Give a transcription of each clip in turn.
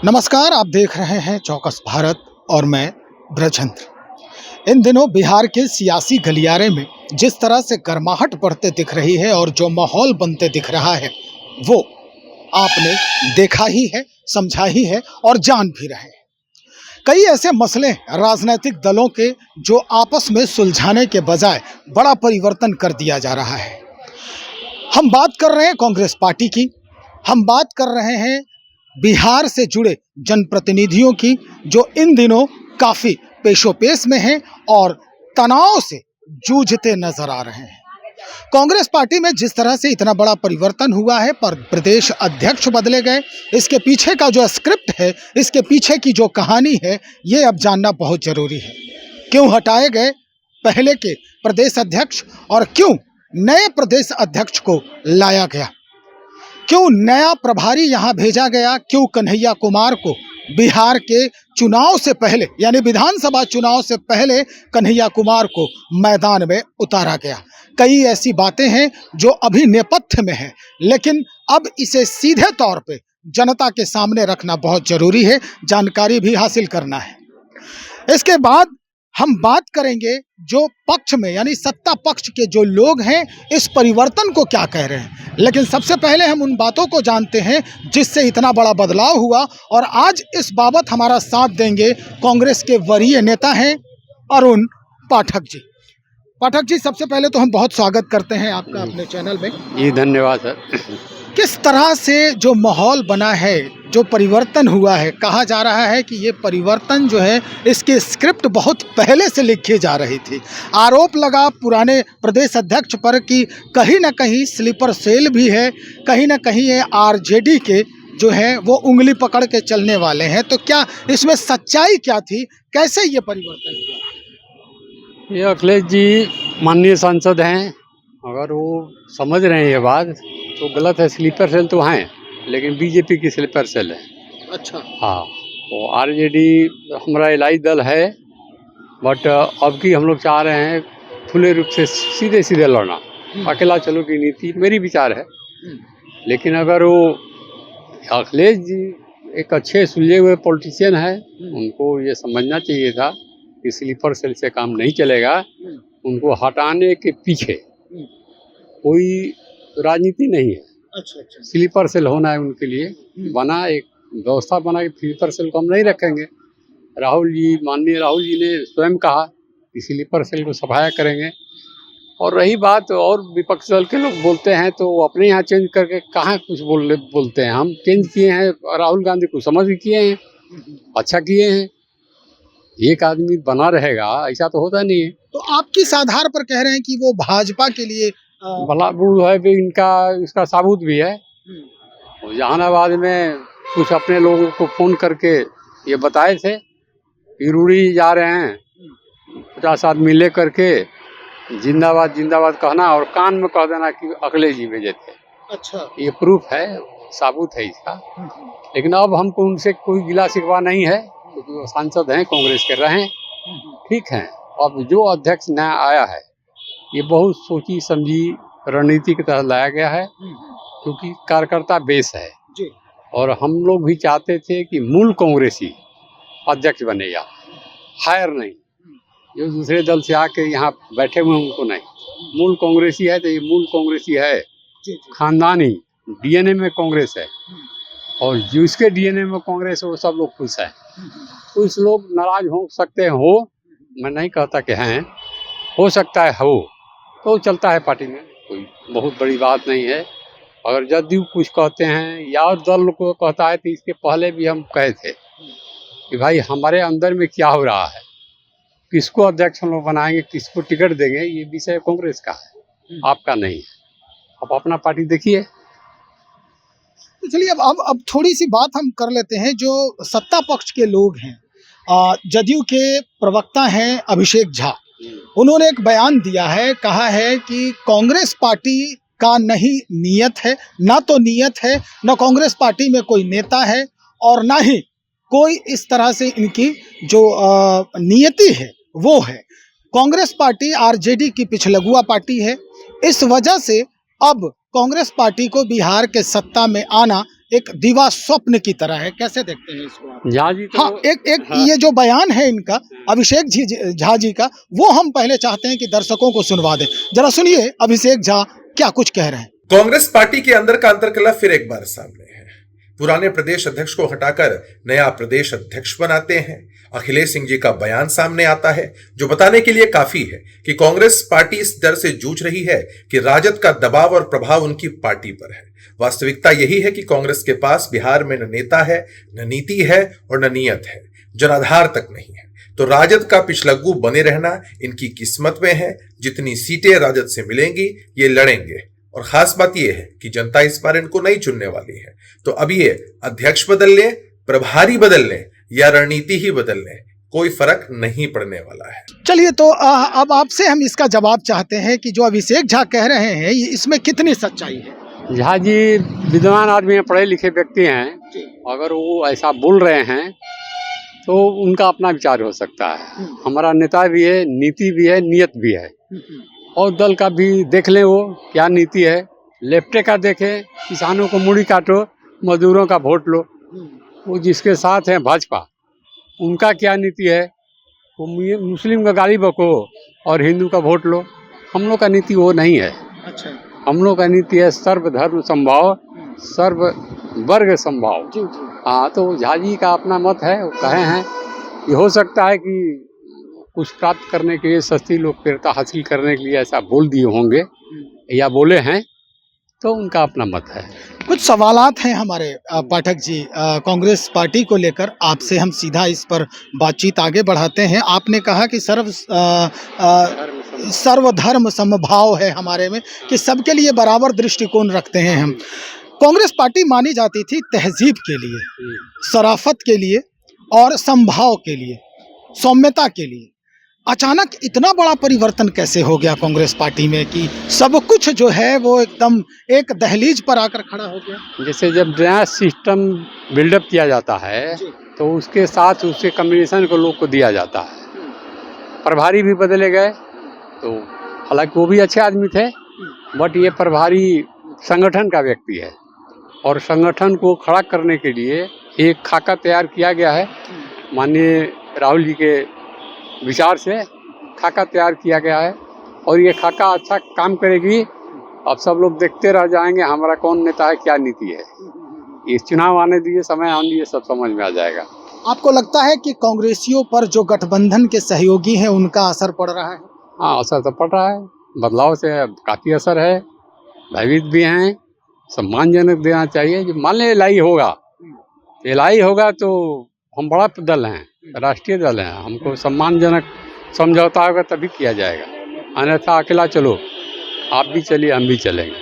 नमस्कार, आप देख रहे हैं चौकस भारत और मैं ब्रजेंद्र। इन दिनों बिहार के सियासी गलियारे में जिस तरह से गर्माहट बढ़ते दिख रही है और जो माहौल बनते दिख रहा है वो आपने देखा ही है, समझा ही है और जान भी रहे हैं। कई ऐसे मसले राजनीतिक दलों के जो आपस में सुलझाने के बजाय बड़ा परिवर्तन कर दिया जा रहा है। हम बात कर रहे हैं कांग्रेस पार्टी की, हम बात कर रहे हैं बिहार से जुड़े जनप्रतिनिधियों की जो इन दिनों काफ़ी पेशोपेश में हैं और तनाव से जूझते नजर आ रहे हैं। कांग्रेस पार्टी में जिस तरह से इतना बड़ा परिवर्तन हुआ है, पर प्रदेश अध्यक्ष बदले गए, इसके पीछे का जो स्क्रिप्ट है, इसके पीछे की जो कहानी है, ये अब जानना बहुत जरूरी है। क्यों हटाए गए पहले के प्रदेश अध्यक्ष और क्यों नए प्रदेश अध्यक्ष को लाया गया, क्यों नया प्रभारी यहां भेजा गया, क्यों कन्हैया कुमार को बिहार के चुनाव से पहले यानी विधानसभा चुनाव से पहले कन्हैया कुमार को मैदान में उतारा गया। कई ऐसी बातें हैं जो अभी नेपथ्य में हैं, लेकिन अब इसे सीधे तौर पे जनता के सामने रखना बहुत जरूरी है, जानकारी भी हासिल करना है। इसके बाद हम बात करेंगे जो पक्ष में यानी सत्ता पक्ष के जो लोग हैं इस परिवर्तन को क्या कह रहे हैं, लेकिन सबसे पहले हम उन बातों को जानते हैं जिससे इतना बड़ा बदलाव हुआ। और आज इस बाबत हमारा साथ देंगे कांग्रेस के वरीय नेता हैं अरुण पाठक जी। पाठक जी, सबसे पहले तो हम बहुत स्वागत करते हैं आपका अपने चैनल में। जी धन्यवाद सर। किस तरह से जो माहौल बना है, जो परिवर्तन हुआ है, कहा जा रहा है कि ये परिवर्तन जो है इसके स्क्रिप्ट बहुत पहले से लिखी जा रही थी। आरोप लगा पुराने प्रदेश अध्यक्ष पर कि कहीं ना कहीं स्लीपर सेल भी है, कहीं ना कहीं ये आरजेडी के जो है वो उंगली पकड़ के चलने वाले हैं। तो क्या इसमें सच्चाई क्या थी, कैसे ये परिवर्तन हुआ? ये अखिलेश जी माननीय सांसद हैं, अगर वो समझ रहे हैं ये बात तो गलत है। स्लीपर सेल तो हैं लेकिन बीजेपी की स्लीपर सेल है। अच्छा। हाँ, तो आरजेडी हमारा इलाही दल है, बट अब की हम लोग चाह रहे हैं खुले रूप से सीधे सीधे लड़ना। अकेला चलो की नीति मेरी विचार है, लेकिन अगर वो अखिलेश जी एक अच्छे सुलझे हुए पॉलिटिशियन है, उनको ये समझना चाहिए था कि स्लीपर सेल से काम नहीं चलेगा। उनको हटाने के पीछे कोई राजनीति नहीं है। अच्छा। स्लीपर सेल होना है उनके लिए, बना एक व्यवस्था बना कि स्लीपर सेल को हम नहीं रखेंगे। माननीय राहुल जी ने स्वयं कहा कि स्लीपर सेल को सफाया करेंगे। और रही बात और विपक्ष दल के लोग बोलते हैं तो वो अपने यहाँ चेंज करके कहाँ कुछ बोलते हैं। हम चेंज किए हैं, राहुल गांधी को समझ के किए हैं, अच्छा किए हैं। एक आदमी बना रहेगा ऐसा तो होता नहीं है। तो आप किस आधार पर कह रहे हैं कि वो भाजपा के लिए भला वो है भी, इनका इसका सबूत भी है। जहानाबाद में कुछ अपने लोगों को फोन करके ये बताए थे कि रूड़ी जा रहे हैं, 50 आदमी ले करके जिंदाबाद जिंदाबाद कहना और कान में कह देना कि अखिलेश जी भेजे थे। अच्छा, ये प्रूफ है, सबूत है इसका। लेकिन अब हमको उनसे कोई गिला शिकवा नहीं है, क्योंकि वो सांसद हैं, कांग्रेस के रहे, ठीक है। अब जो अध्यक्ष नया आया है ये बहुत सोची समझी रणनीति की तरह लाया गया है, क्योंकि कार्यकर्ता बेस है जी। और हम लोग भी चाहते थे कि मूल कांग्रेसी अध्यक्ष बनेगा, हायर नहीं, जो दूसरे दल से आके यहाँ बैठे हुए उनको नहीं। मूल कांग्रेसी है तो ये मूल कांग्रेसी है, खानदानी डीएनए में कांग्रेस है, और जिसके डीएनए में कांग्रेस है वो सब लोग खुश है। कुछ लोग नाराज हो सकते हो, मैं नहीं कहता कि हैं, हो सकता है हो, तो चलता है पार्टी में, कोई बहुत बड़ी बात नहीं है। अगर जदयू कुछ कहते हैं या और दल को कहता है, तो इसके पहले भी हम कहे थे कि भाई हमारे अंदर में क्या हो रहा है, किसको अध्यक्ष हम लोग बनाएंगे, किसको टिकट देंगे, ये विषय कांग्रेस का है, आपका नहीं है। आप अपना पार्टी देखिए। तो चलिए अब थोड़ी सी बात हम कर लेते हैं। जो सत्ता पक्ष के लोग हैं, जदयू के प्रवक्ता हैं अभिषेक झा, उन्होंने एक बयान दिया है, कहा है कि कांग्रेस पार्टी का नहीं नियत है, ना तो नियत है, ना कांग्रेस पार्टी में कोई नेता है और ना ही कोई इस तरह से इनकी जो नियति है वो है। कांग्रेस पार्टी आरजेडी की पिछलगुआ पार्टी है, इस वजह से अब कांग्रेस पार्टी को बिहार के सत्ता में आना एक दीवा स्वप्न की तरह है। कैसे देखते हैं इसको आप? झा जी तो हाँ, एक हाँ। ये जो बयान है इनका अभिषेक झा जी का, वो हम पहले चाहते हैं कि दर्शकों को सुनवा दें। जरा सुनिए अभिषेक झा क्या कुछ कह रहे हैं। कांग्रेस पार्टी के अंदर का अंतर्कलह फिर एक बार सामने है। पुराने प्रदेश अध्यक्ष को हटाकर नया प्रदेश अध्यक्ष बनाते हैं। अखिलेश सिंह जी का बयान सामने आता है जो बताने के लिए काफी है कि कांग्रेस पार्टी इस डर से जूझ रही है कि राजद का दबाव और प्रभाव उनकी पार्टी पर है। वास्तविकता यही है कि कांग्रेस के पास बिहार में न नेता है, न नीति है और न नीयत है, जनाधार तक नहीं है। तो राजद का पिछलग्गू बने रहना इनकी किस्मत में है। जितनी सीटें राजद से मिलेंगी ये लड़ेंगे और खास बात यह है कि जनता इस बार इनको नहीं चुनने वाली है। तो अब ये अध्यक्ष बदल ले, प्रभारी बदल ले या रणनीति ही बदल ले, कोई फर्क नहीं पड़ने वाला है। चलिए तो अब आपसे हम इसका जवाब चाहते हैं कि जो अभिषेक झा कह रहे हैं इसमें कितनी सच्चाई है। झा जी विद्वान आदमी हैं, पढ़े लिखे व्यक्ति हैं। अगर वो ऐसा बोल रहे हैं तो उनका अपना विचार हो सकता है। हमारा नेता भी है, नीति भी है, नियत भी है और दल का भी देख लें वो क्या नीति है। लेफ्टे का देखें, किसानों को मुड़ी काटो, मजदूरों का वोट लो। वो जिसके साथ हैं भाजपा, उनका क्या नीति है, वो मुस्लिम का गाली बको और हिंदू का वोट लो। हम लोग का नीति वो नहीं है। अच्छा, हम लोग का नीति है सर्वधर्म समभाव, सर्व वर्ग समभाव। हाँ, तो झा जी का अपना मत है, वो कहे हैं कि हो सकता है कि कुछ प्राप्त करने के लिए, सस्ती लोकप्रियता हासिल करने के लिए ऐसा बोल दिए होंगे या बोले हैं, तो उनका अपना मत है। कुछ सवालात हैं हमारे पाठक जी कांग्रेस पार्टी को लेकर। आपसे हम सीधा इस पर बातचीत आगे बढ़ाते हैं। आपने कहा कि सर्वधर्म समभाव है हमारे में, कि सबके लिए बराबर दृष्टिकोण रखते हैं हम। कांग्रेस पार्टी मानी जाती थी तहजीब के लिए, शराफत के लिए और समभाव के लिए, सौम्यता के लिए। अचानक इतना बड़ा परिवर्तन कैसे हो गया कांग्रेस पार्टी में कि सब कुछ जो है वो एकदम एक दहलीज पर आकर खड़ा हो गया? जैसे जब नया सिस्टम बिल्डअप किया जाता है तो उसके साथ उसके कम्बिनेशन को लोग को दिया जाता है। प्रभारी भी बदले गए, तो हालांकि वो भी अच्छे आदमी थे, बट ये प्रभारी संगठन का व्यक्ति है और संगठन को खड़ा करने के लिए एक खाका तैयार किया गया है। माननीय राहुल जी के विचार से खाका तैयार किया गया है और ये खाका अच्छा काम करेगी। अब सब लोग देखते रह जाएंगे हमारा कौन नेता है, क्या नीति है। इस चुनाव आने दीजिए, समय आने दीजिए, सब समझ में आ जाएगा। आपको लगता है कि कांग्रेसियों पर जो गठबंधन के सहयोगी हैं उनका असर पड़ रहा है? हाँ, असर तो पड़ रहा है। बदलाव से काफ़ी असर है, भयभीत भी हैं। सम्मानजनक देना चाहिए। जो मान लें एलआई होगा तो हम बड़ा दल हैं, राष्ट्रीय दल हैं, हमको सम्मानजनक समझौता होगा तभी किया जाएगा, अन्यथा अकेला चलो, आप भी चलिए हम भी चलेंगे।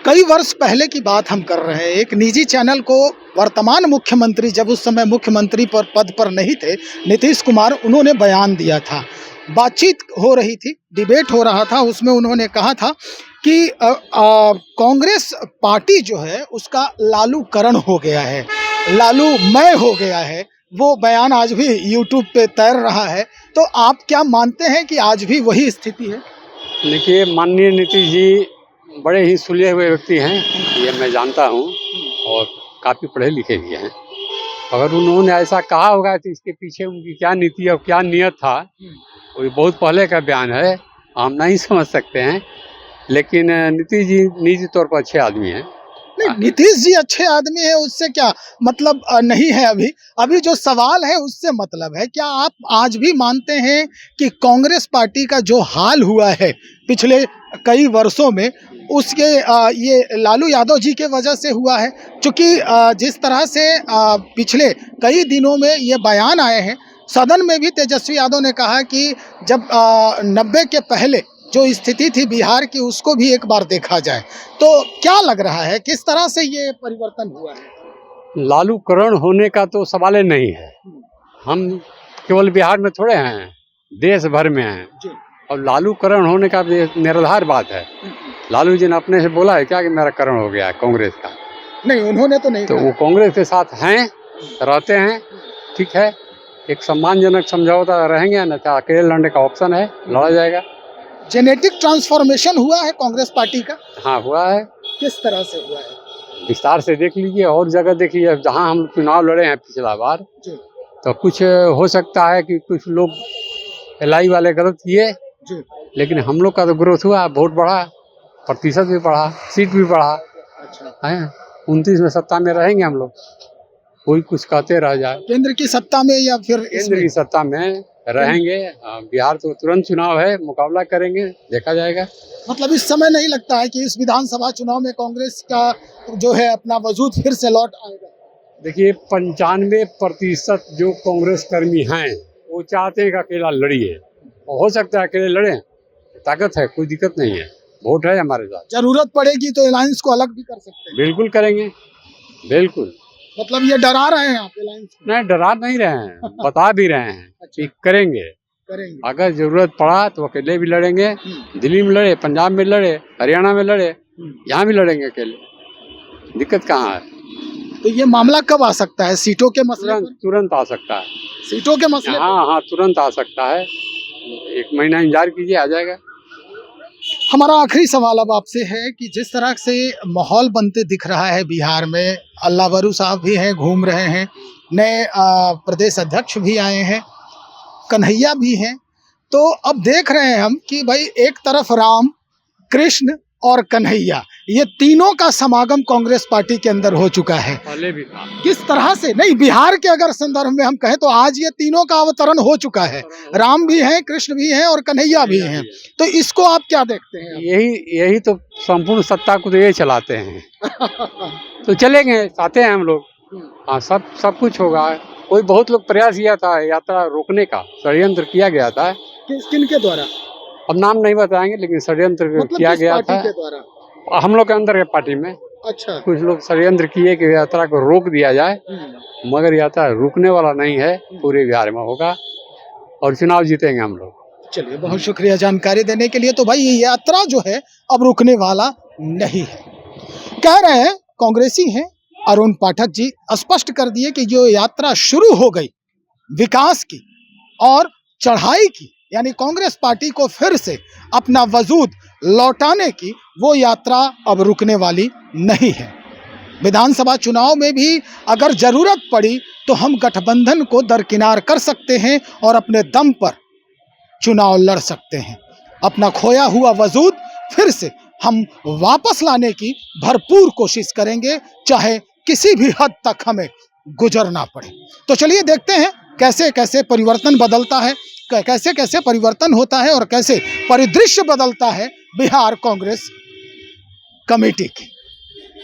कई वर्ष पहले की बात हम कर रहे हैं। एक निजी चैनल को वर्तमान मुख्यमंत्री, जब उस समय मुख्यमंत्री पर पद पर नहीं थे, नीतीश कुमार, उन्होंने बयान दिया था। बातचीत हो रही थी, डिबेट हो रहा था, उसमें उन्होंने कहा था कि कांग्रेस पार्टी जो है उसका लालूकरण हो गया है, लालूमय हो गया है। वो बयान आज भी यूट्यूब पे तैर रहा है। तो आप क्या मानते हैं कि आज भी वही स्थिति है? देखिए, माननीय नीतीश जी बड़े ही सुलझे हुए व्यक्ति हैं, ये मैं जानता हूँ, और काफ़ी पढ़े लिखे भी हैं। अगर उन्होंने ऐसा कहा होगा तो इसके पीछे उनकी क्या नीति और क्या नियत था, वो बहुत पहले का बयान है, हम नहीं समझ सकते हैं। लेकिन नीतीश जी निजी तौर पर अच्छे आदमी हैं। नहीं, नीतीश जी अच्छे आदमी है, उससे क्या मतलब नहीं है। अभी जो सवाल है उससे मतलब है, क्या आप आज भी मानते हैं कि कांग्रेस पार्टी का जो हाल हुआ है पिछले कई वर्षों में, उसके ये लालू यादव जी के वजह से हुआ है? क्योंकि जिस तरह से पिछले कई दिनों में ये बयान आए हैं, सदन में भी तेजस्वी यादव ने कहा कि जब 90 के पहले जो स्थिति थी बिहार की, उसको भी एक बार देखा जाए। तो क्या लग रहा है, किस तरह से ये परिवर्तन हुआ है? लालूकरण होने का तो सवाल ही नहीं है। हम केवल बिहार में थोड़े हैं, देश भर में हैं, और लालूकरण होने का निराधार बात है। लालू जी ने अपने से बोला है क्या कि मेरा करण हो गया है कांग्रेस का? नहीं, उन्होंने तो नहीं। तो वो कांग्रेस के साथ हैं, रहते हैं, ठीक है, एक सम्मानजनक समझौता रहेंगे, न तो अकेले लड़ने का ऑप्शन है, लड़ा जाएगा। जेनेटिक ट्रांसफॉर्मेशन हुआ है कांग्रेस पार्टी का? हाँ, हुआ है। किस तरह से हुआ है? विस्तार से देख लीजिए और जगह देखिए। अब जहाँ हम चुनाव लड़े हैं पिछला बार, जी तो कुछ हो सकता है कि कुछ लोग एलआई वाले गलत किए, जी। लेकिन हम लोग का तो ग्रोथ हुआ, वोट बढ़ा, प्रतिशत भी बढ़ा, सीट भी बढ़ा अच्छा, है। 29 में सत्ता में रहेंगे हम लोग, कोई कुछ कहते रह जाए। केंद्र की सत्ता में या फिर केंद्र इसमें? की सत्ता में रहेंगे। बिहार तो तुरंत चुनाव है, मुकाबला करेंगे, देखा जाएगा। मतलब इस समय नहीं लगता है कि इस विधानसभा चुनाव में कांग्रेस का जो है अपना वजूद फिर से लौट आएगा? देखिए 95% जो कांग्रेस कर्मी हैं वो चाहते हैं कि अकेला लड़िए। हो सकता है अकेले लड़े, ताकत है, कोई दिक्कत नहीं है, वोट है हमारे साथ। जरूरत पड़ेगी तो अलायंस को अलग भी कर सकते हैं। बिल्कुल करेंगे, बिल्कुल। मतलब ये डरा रहे हैं आप अलायंस को? नहीं, डरा नहीं रहे हैं, बता भी रहे हैं कि करेंगे। करेंगे। अगर जरूरत पड़ा तो अकेले भी लड़ेंगे। दिल्ली में लड़े, पंजाब में लड़े, हरियाणा में लड़े, यहाँ भी लड़ेंगे अकेले, दिक्कत कहाँ है। तो ये मामला कब आ सकता है? सीटों के मसले पर? तुरंत आ सकता है। सीटों के मसले पर? हाँ, तुरंत आ सकता है। 1 महीना इंतजार कीजिए, आ जाएगा। हमारा आखिरी सवाल अब आपसे है कि जिस तरह से माहौल बनते दिख रहा है बिहार में, अल्लाह बरू साहब भी हैं, घूम रहे हैं, नए प्रदेश अध्यक्ष भी आए हैं, कन्हैया भी हैं, तो अब देख रहे हैं हम कि भाई एक तरफ राम, कृष्ण और कन्हैया, ये तीनों का समागम कांग्रेस पार्टी के अंदर हो चुका है। पहले भी था। किस तरह से, नहीं बिहार के अगर संदर्भ में हम कहें तो आज ये तीनों का अवतरण हो चुका है, राम भी हैं, कृष्ण भी हैं और कन्हैया भी हैं, तो इसको आप क्या देखते हैं? यही तो संपूर्ण सत्ता को तो ये चलाते हैं। तो चलेंगे, चाहते हैं हम लोग। हाँ, सब कुछ होगा। कोई बहुत लोग प्रयास किया था यात्रा रोकने का, षड्यंत्र किया गया था। किनके द्वारा? अब नाम नहीं बताएंगे, लेकिन षड्यंत्र मतलब किया किस गया पार्टी था के द्वारा? हम लोग के अंदर है पार्टी में। अच्छा। कुछ लोग षड्यंत्र किए कि यात्रा को रोक दिया जाए, मगर यात्रा रुकने वाला नहीं है, पूरे बिहार में होगा और चुनाव जीतेंगे हम लोग। चलिए, बहुत शुक्रिया जानकारी देने के लिए। तो भाई ये यात्रा जो है अब रुकने वाला नहीं है, कह रहे हैं कांग्रेसी हैं अरुण पाठक जी, स्पष्ट कर दिए कि जो यात्रा शुरू हो गई विकास की और चढ़ाई की, यानी कांग्रेस पार्टी को फिर से अपना वजूद लौटाने की, वो यात्रा अब रुकने वाली नहीं है। विधानसभा चुनाव में भी अगर जरूरत पड़ी तो हम गठबंधन को दरकिनार कर सकते हैं और अपने दम पर चुनाव लड़ सकते हैं। अपना खोया हुआ वजूद फिर से हम वापस लाने की भरपूर कोशिश करेंगे, चाहे किसी भी हद तक हमें गुजरना पड़े। तो चलिए देखते हैं कैसे कैसे परिवर्तन बदलता है, कैसे कैसे परिवर्तन होता है और कैसे परिदृश्य बदलता है बिहार कांग्रेस कमेटी की।